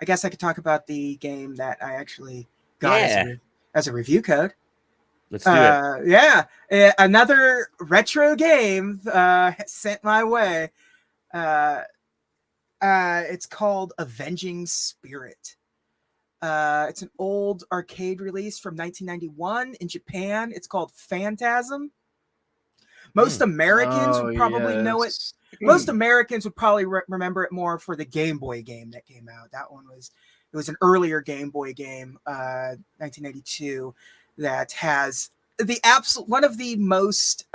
I guess I could talk about the game that I actually got Yeah. as a review code. Let's do it. Yeah, another retro game sent my way. It's called Avenging Spirit. It's an old arcade release from 1991 in Japan. It's called Phantasm. Most Americans would probably know it. Most Americans would probably remember it more for the Game Boy game that came out. That one was an earlier Game Boy game, 1992, that has one of the most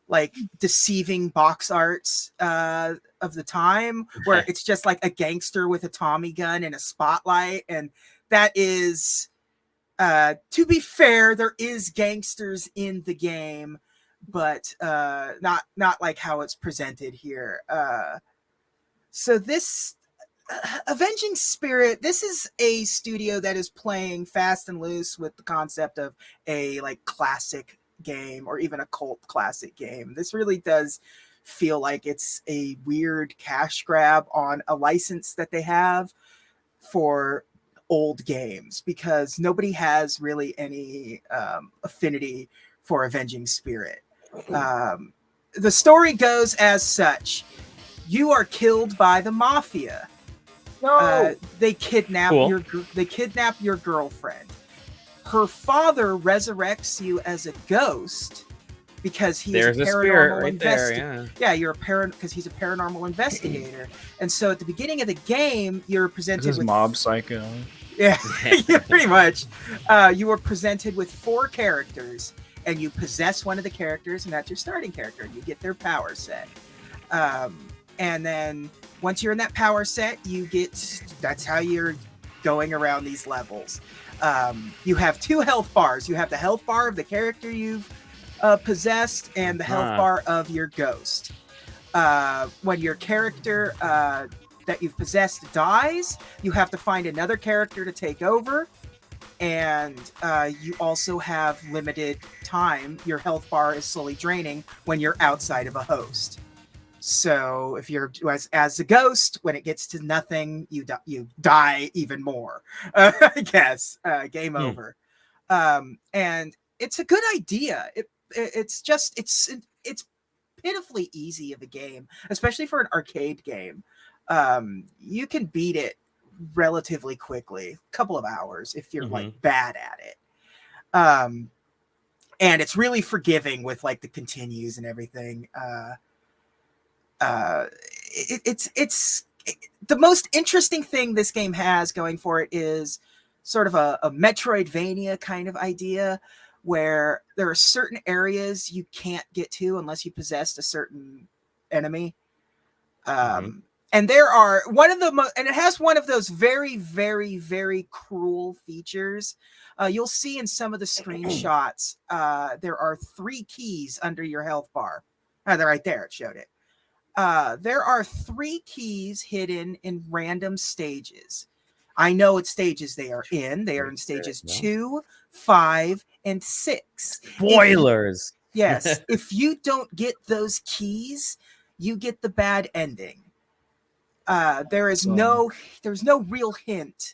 like deceiving box arts of the time, where it's just like a gangster with a Tommy gun and a spotlight, and that is to be fair, there is gangsters in the game, but not like how it's presented here. So this Avenging Spirit, this is a studio that is playing fast and loose with the concept of a like classic game or even a cult classic game. This really does feel like it's a weird cash grab on a license that they have for old games, because nobody has really any affinity for Avenging Spirit. The story goes as such: you are killed by the mafia. No. They kidnap your girlfriend. Her father resurrects you as a ghost because he is a paranormal investigator. Yeah, because he's a paranormal investigator. And so at the beginning of the game, you're presented with Mob Psycho. Yeah, yeah, pretty much. You were presented with 4 characters, and you possess one of the characters, and that's your starting character. You get their power set. And then once you're in that power set, that's how you're going around these levels. You have 2 health bars. You have the health bar of the character you've possessed and the health bar of your ghost. When your character that you've possessed dies, you have to find another character to take over. And you also have limited time. Your health bar is slowly draining when you're outside of a host. So if you're as a ghost, when it gets to nothing, you die even more. I guess game over. And it's a good idea. It's pitifully easy of a game, especially for an arcade game. You can beat it relatively quickly, a couple of hours if you're like bad at it. And it's really forgiving with like the continues and everything. It's the most interesting thing this game has going for it is sort of a Metroidvania kind of idea, where there are certain areas you can't get to unless you possessed a certain enemy. And there are and it has one of those very, very, very cruel features. You'll see in some of the screenshots, there are 3 keys under your health bar. They're right there. It showed it. There are 3 keys hidden in random stages. I know what stages they are in. They are in stages 2, 5, and 6. Spoilers. Yes. If you don't get those keys, you get the bad ending. There's no real hint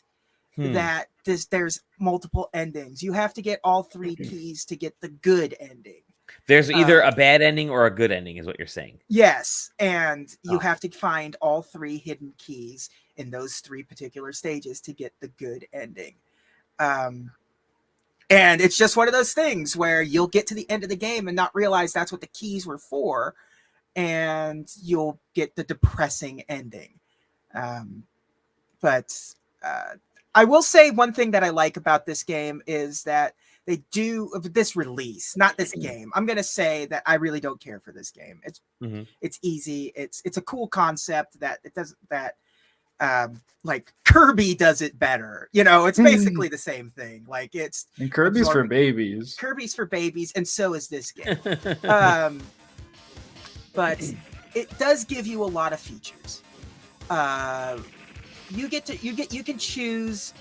that there's multiple endings. You have to get all 3 keys to get the good ending. There's either a bad ending or a good ending, is what you're saying. Yes, and you have to find all 3 hidden keys in those 3 particular stages to get the good ending. And it's just one of those things where you'll get to the end of the game and not realize that's what the keys were for, and you'll get the depressing ending. But I will say one thing that I like about this game is that they do this release, not this game. I'm gonna say that I really don't care for this game. It's easy. It's a cool concept that it doesn't like Kirby does it better. You know, it's basically the same thing. Like and Kirby's for babies. Kirby's for babies, and so is this game. But it does give you a lot of features. You can choose.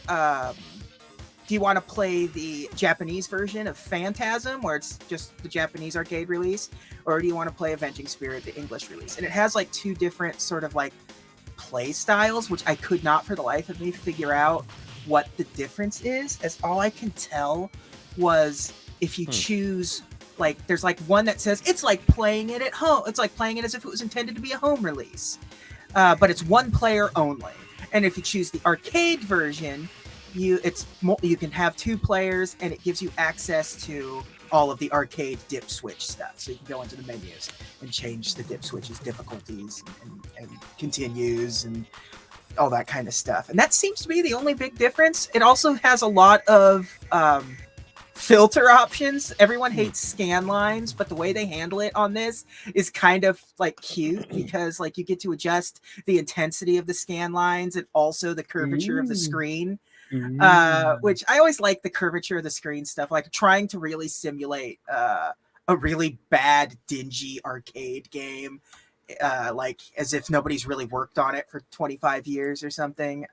Do you want to play the Japanese version of Phantasm, where it's just the Japanese arcade release, or do you want to play Avenging Spirit, the English release? And it has like 2 different sort of like play styles, which I could not for the life of me figure out what the difference is, as all I can tell was if you choose, like, there's like one that says it's like playing it at home. It's like playing it as if it was intended to be a home release, but it's one player only. And if you choose the arcade version, you can have 2 players, and it gives you access to all of the arcade dip switch stuff. So you can go into the menus and change the dip switches difficulties and continues and all that kind of stuff. And that seems to be the only big difference. It also has a lot of filter options. Everyone hates scan lines, but the way they handle it on this is kind of like cute, because like you get to adjust the intensity of the scan lines and also the curvature of the screen. Which I always like the curvature of the screen stuff, like trying to really simulate a really bad, dingy arcade game, like as if nobody's really worked on it for 25 years or something.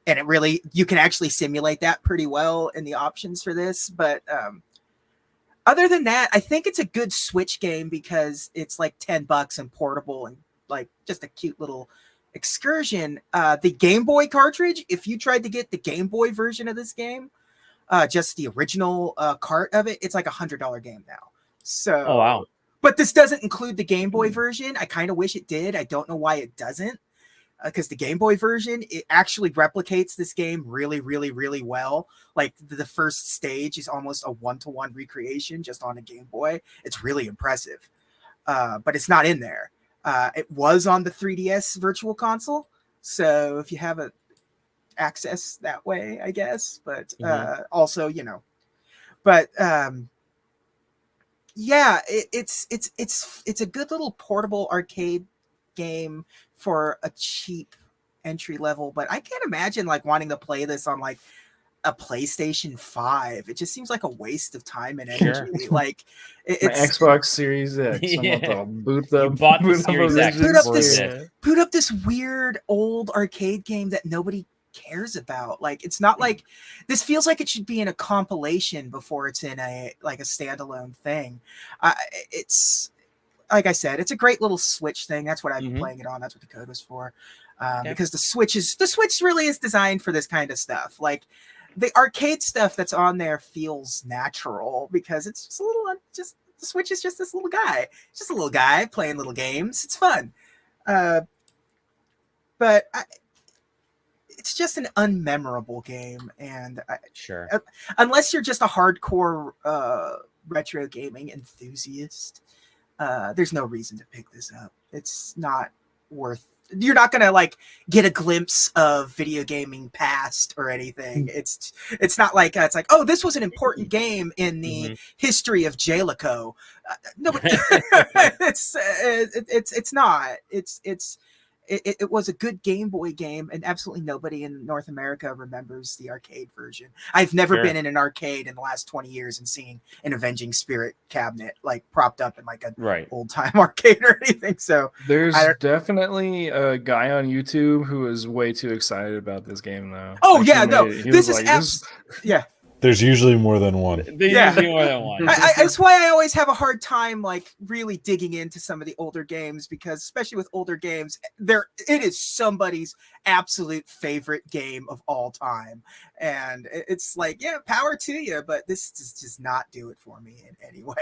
And it really, you can actually simulate that pretty well in the options for this. But other than that, I think it's a good Switch game because it's like $10 and portable and like just a cute little excursion. The Game Boy cartridge, if you tried to get the Game Boy version of this game, just the original cart of it, it's like $100 game now. So, oh wow! But this doesn't include the Game Boy version. I kind of wish it did. I don't know why it doesn't, because the Game Boy version, it actually replicates this game really, really, really well. Like the first stage is almost a 1-to-1 recreation just on a Game Boy. It's really impressive, but it's not in there. It was on the 3DS Virtual Console, so if you have access that way, I guess. But also, you know, but yeah, it's a good little portable arcade game for a cheap entry level. But I can't imagine like wanting to play this on like a PlayStation 5. It just seems like a waste of time and energy. Sure. Like My Xbox Series X. Yeah. I'm about to boot You them. bought the Series X. Boot up this weird old arcade game that nobody cares about. Like, it's not like this feels like it should be in a compilation before it's in a like a standalone thing. It's like I said, it's a great little Switch thing. That's what I've been playing it on. That's what the code was for. Because the Switch really is designed for this kind of stuff. Like the arcade stuff that's on there feels natural because it's just a little, the Switch is just this little guy. It's just a little guy playing little games. It's fun. But it's just an unmemorable game. And unless you're just a hardcore retro gaming enthusiast, there's no reason to pick this up. It's not worth. You're not gonna like get a glimpse of video gaming past or anything. It's not like it's like, oh, this was an important game in the history of Jaleco. No, it's not. It was a good Game Boy game, and absolutely nobody in North America remembers the arcade version. I've never been in an arcade in the last 20 years and seen an Avenging Spirit cabinet like propped up in like an old time arcade or anything. So there's definitely a guy on YouTube who is way too excited about this game though. Oh like, yeah, no, this is like, yeah. There's usually more than one. Usually more than one. That's why I always have a hard time like really digging into some of the older games, because especially with older games, it is somebody's absolute favorite game of all time. And it's like, yeah, power to you, but this does not do it for me in any way.